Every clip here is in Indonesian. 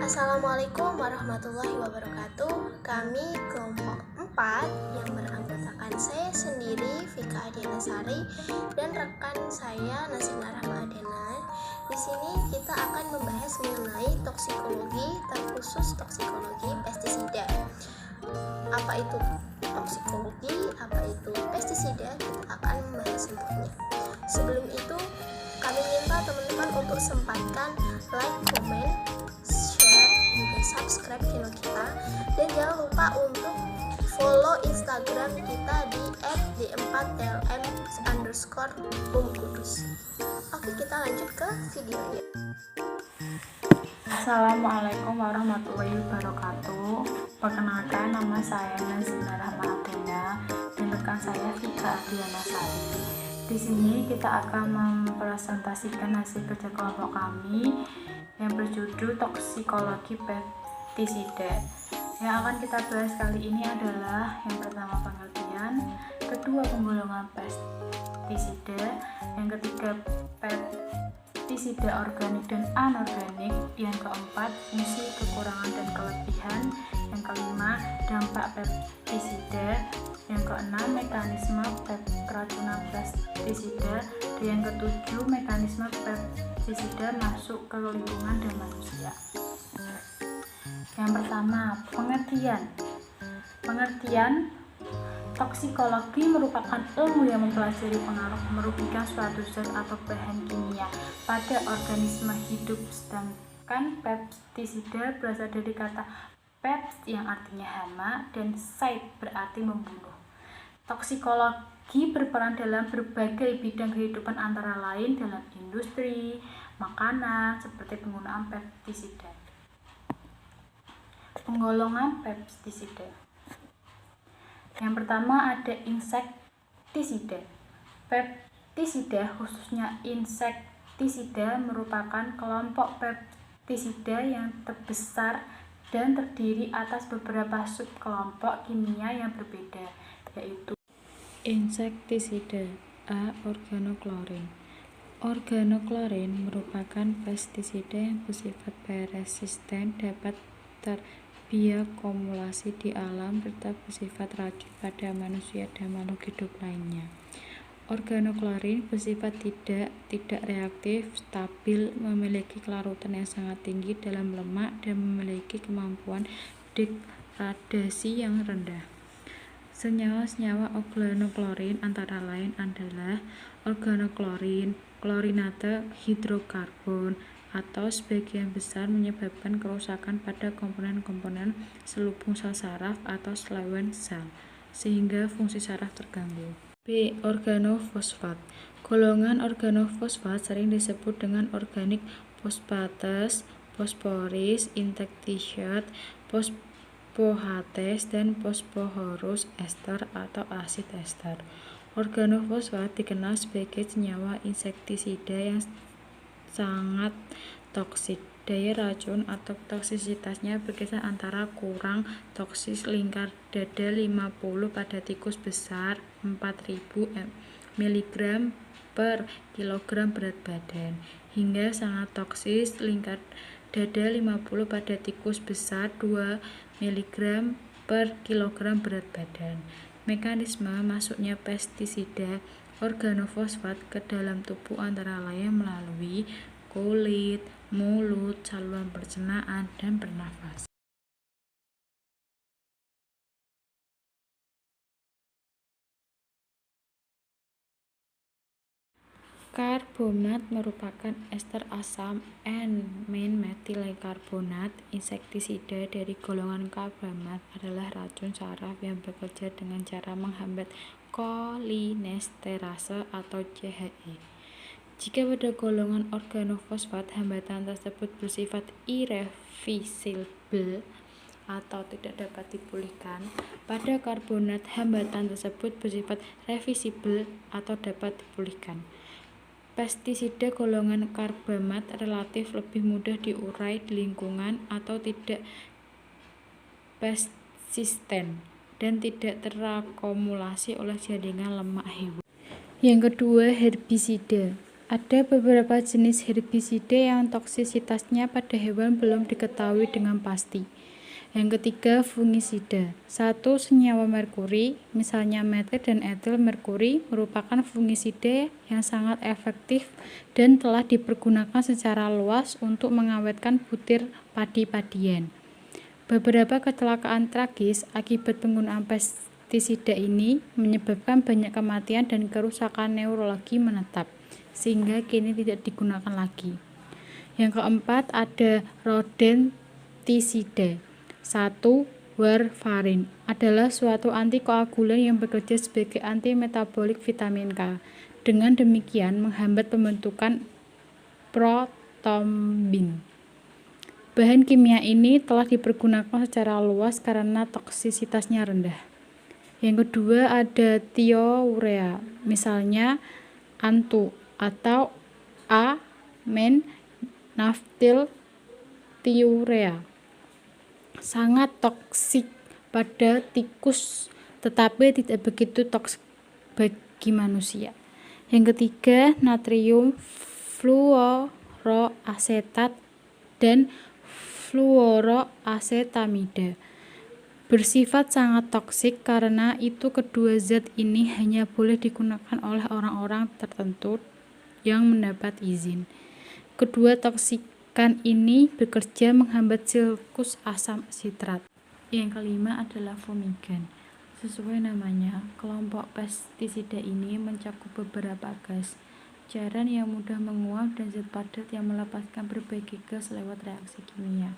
Assalamualaikum warahmatullahi wabarakatuh. Kami kelompok 4 yang beranggotakan saya sendiri, Vika Adiana Sari, dan rekan saya Nasina Rahma Adena. Di sini kita akan membahas mengenai toksikologi, terkhusus toksikologi pestisida. Apa itu toksikologi? Apa itu pestisida? Kita akan membahas semuanya. Sebelum itu, kami minta teman-teman untuk sempatkan like, komen, share, juga subscribe channel kita, dan jangan lupa untuk follow Instagram kita di @d4tlm_kudus. Oke, kita lanjut ke videonya. Assalamualaikum warahmatullahi wabarakatuh. Perkenalkan, nama saya Nasina Rahma Adena dan rekan saya Vika Adiana Sari. Di sini kita akan mempresentasikan hasil kerja kelompok kami yang berjudul toksikologi pestisida. Yang akan kita bahas kali ini adalah yang pertama pengertian, kedua penggolongan pestisida, yang ketiga pestisida organik dan anorganik, yang keempat fungsi, kekurangan dan kelebihan, yang kelima dampak pestisida, yang keenam mekanisme keracunan pestisida, dan yang ketujuh mekanisme pestisida masuk ke lingkungan dan manusia. Yang pertama, pengertian toksikologi merupakan ilmu yang mempelajari pengaruh merugikan suatu zat atau bahan kimia pada organisme hidup, sedangkan pestisida berasal dari kata pest yang artinya hama dan side berarti membunuh. Toksikologi berperan dalam berbagai bidang kehidupan, antara lain dalam industri, makanan, seperti penggunaan pestisida. Penggolongan pestisida. Yang pertama ada insektisida. Pestisida, khususnya insektisida, merupakan kelompok pestisida yang terbesar dan terdiri atas beberapa subkelompok kimia yang berbeda, yaitu insektisida A. Organoklorin. Organoklorin merupakan pestisida yang bersifat persisten, dapat terbioakumulasi di alam, serta bersifat racun pada manusia dan makhluk hidup lainnya. Organoklorin bersifat tidak reaktif, stabil, memiliki kelarutan yang sangat tinggi dalam lemak, dan memiliki kemampuan degradasi yang rendah. Senyawa-senyawa organoklorin antara lain adalah organoklorin, klorinate hidrokarbon, atau sebagian besar menyebabkan kerusakan pada komponen-komponen selubung sel saraf atau selawen sel, sehingga fungsi saraf terganggu. B. Organofosfat. Golongan organofosfat sering disebut dengan organik fosfates, fosforis, insektisida, fosfohates, dan fosforus ester atau asid ester. Organofosfat dikenal sebagai senyawa insektisida yang sangat toksik. Daya racun atau toksisitasnya berkisar antara kurang toksis lingkar dada 50 pada tikus besar, 4000 mg per kilogram berat badan, hingga sangat toksis lingkar dada 50 pada tikus besar, 2 mg per kilogram berat badan. Mekanisme masuknya pestisida organofosfat ke dalam tubuh antara lain melalui kulit, mulut, saluran pencernaan, dan bernafas. Karbonat merupakan ester asam N-methylkarbonat. Insektisida dari golongan karbonat adalah racun saraf yang bekerja dengan cara menghambat kolinesterase atau CHE. Jika pada golongan organofosfat hambatan tersebut bersifat irreversible atau tidak dapat dipulihkan, pada karbonat hambatan tersebut bersifat reversible atau dapat dipulihkan. Pestisida golongan karbonat relatif lebih mudah diurai di lingkungan atau tidak persisten dan tidak terakumulasi oleh jaringan lemak hewan. Yang kedua, herbisida. Ada beberapa jenis herbisida yang toksisitasnya pada hewan belum diketahui dengan pasti. Yang ketiga, fungisida. 1. Senyawa merkuri, misalnya metil dan etil merkuri, merupakan fungisida yang sangat efektif dan telah dipergunakan secara luas untuk mengawetkan butir padi-padian. Beberapa kecelakaan tragis akibat penggunaan pestisida ini menyebabkan banyak kematian dan kerusakan neurologi menetap, sehingga kini tidak digunakan lagi. Yang keempat ada rodentisida. 1. Warfarin adalah suatu antikoagulan yang bekerja sebagai antimetabolik vitamin K. Dengan demikian menghambat pembentukan protombin. Bahan kimia ini telah dipergunakan secara luas karena toksisitasnya rendah. Yang kedua ada thiourea, misalnya antu atau A-men-naftil thiourea. Sangat toksik pada tikus tetapi tidak begitu toksik bagi manusia. Yang ketiga natrium fluoroasetat dan fluoroasetamida. Bersifat sangat toksik karena itu kedua zat ini hanya boleh digunakan oleh orang-orang tertentu yang mendapat izin. Kedua toksikan ini bekerja menghambat siklus asam sitrat. Yang kelima adalah fumigan. Sesuai namanya, kelompok pestisida ini mencakup beberapa gas, cairan yang mudah menguap dan zat padat yang melepaskan berbagai gas lewat reaksi kimia.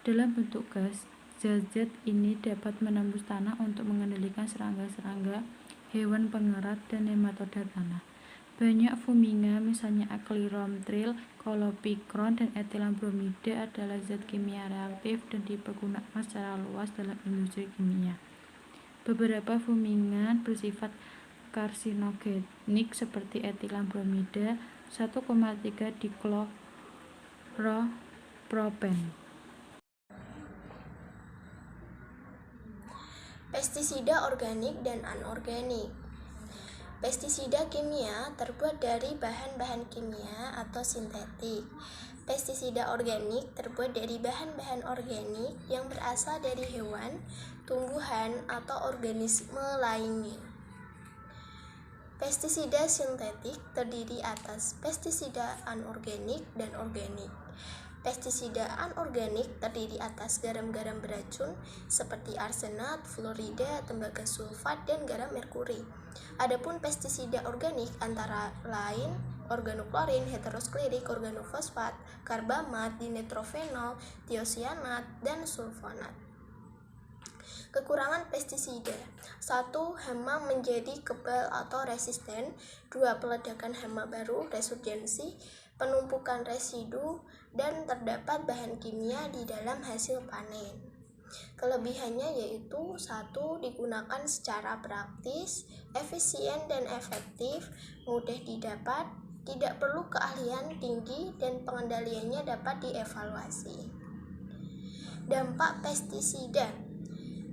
Dalam bentuk gas, zat-zat ini dapat menembus tanah untuk mengendalikan serangga-serangga, hewan pengerat, dan nematoda tanah. Banyak fuminga, misalnya acrylonitrile, klopikron, dan etilen bromida adalah zat kimia reaktif dan dipergunakan secara luas dalam industri kimia. Beberapa fumingan bersifat karsinogenik seperti etilen bromida 1,3 dikloropropen. Pestisida organik dan anorganik. Pestisida kimia terbuat dari bahan-bahan kimia atau sintetik. Pestisida organik terbuat dari bahan-bahan organik yang berasal dari hewan, tumbuhan, atau organisme lainnya. Pestisida sintetik terdiri atas pestisida anorganik dan organik. Pestisida anorganik terdiri atas garam-garam beracun seperti arsenat, fluorida, tembaga sulfat, dan garam merkuri. Adapun pestisida organik antara lain organoklorin, heterosklerik, organofosfat, karbamat, dinitrofenol, tiosianat, dan sulfonat. Kekurangan pestisida. 1. Hama menjadi kebal atau resisten. 2. Peledakan hama baru, resurgensi, penumpukan residu, dan terdapat bahan kimia di dalam hasil panen. Kelebihannya yaitu 1. Digunakan secara praktis, efisien dan efektif, mudah didapat, tidak perlu keahlian tinggi, dan pengendaliannya dapat dievaluasi. Dampak pestisida.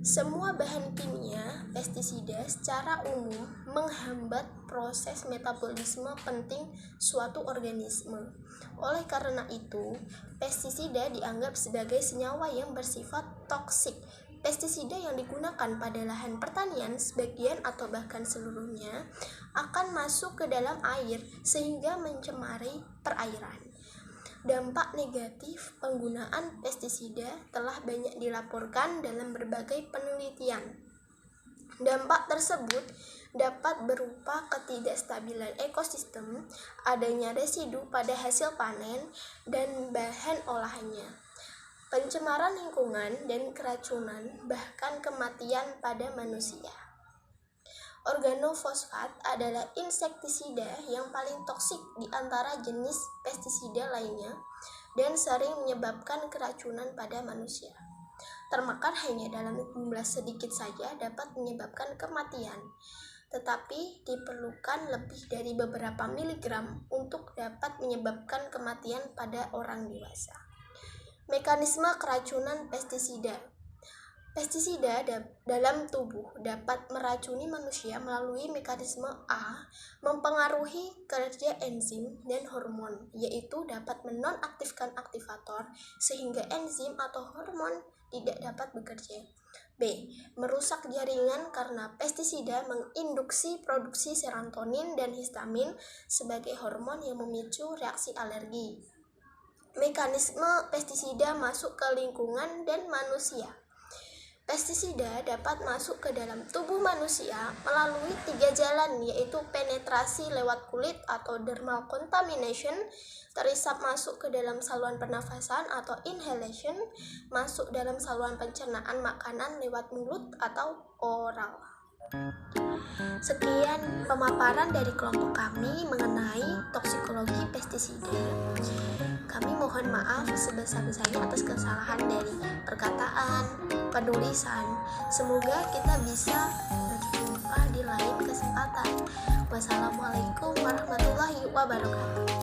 Semua bahan kimia pestisida secara umum menghambat proses metabolisme penting suatu organisme. Oleh karena itu, pestisida dianggap sebagai senyawa yang bersifat toksik. Pestisida yang digunakan pada lahan pertanian sebagian atau bahkan seluruhnya akan masuk ke dalam air sehingga mencemari perairan. Dampak negatif penggunaan pestisida telah banyak dilaporkan dalam berbagai penelitian. Dampak tersebut dapat berupa ketidakstabilan ekosistem, adanya residu pada hasil panen dan bahan olahannya, pencemaran lingkungan dan keracunan, bahkan kematian pada manusia. Organofosfat adalah insektisida yang paling toksik di antara jenis pestisida lainnya dan sering menyebabkan keracunan pada manusia. Termakan hanya dalam jumlah sedikit saja dapat menyebabkan kematian, tetapi diperlukan lebih dari beberapa miligram untuk dapat menyebabkan kematian pada orang dewasa. Mekanisme keracunan pestisida. Pestisida dalam tubuh dapat meracuni manusia melalui mekanisme A, mempengaruhi kerja enzim dan hormon, yaitu dapat menonaktifkan aktivator sehingga enzim atau hormon tidak dapat bekerja. B. Merusak jaringan karena pestisida menginduksi produksi serotonin dan histamin sebagai hormon yang memicu reaksi alergi. Mekanisme pestisida masuk ke lingkungan dan manusia. Pestisida dapat masuk ke dalam tubuh manusia melalui 3 jalan, yaitu penetrasi lewat kulit atau dermal contamination, terisap masuk ke dalam saluran pernafasan atau inhalation, masuk dalam saluran pencernaan makanan lewat mulut atau oral. Sekian pemaparan dari kelompok kami mengenai toksikologi pestisida. Kami mohon maaf sebesar-besarnya atas kesalahan dari perkataan, penulisan. Semoga kita bisa berjumpa di lain kesempatan. Wassalamualaikum warahmatullahi wabarakatuh.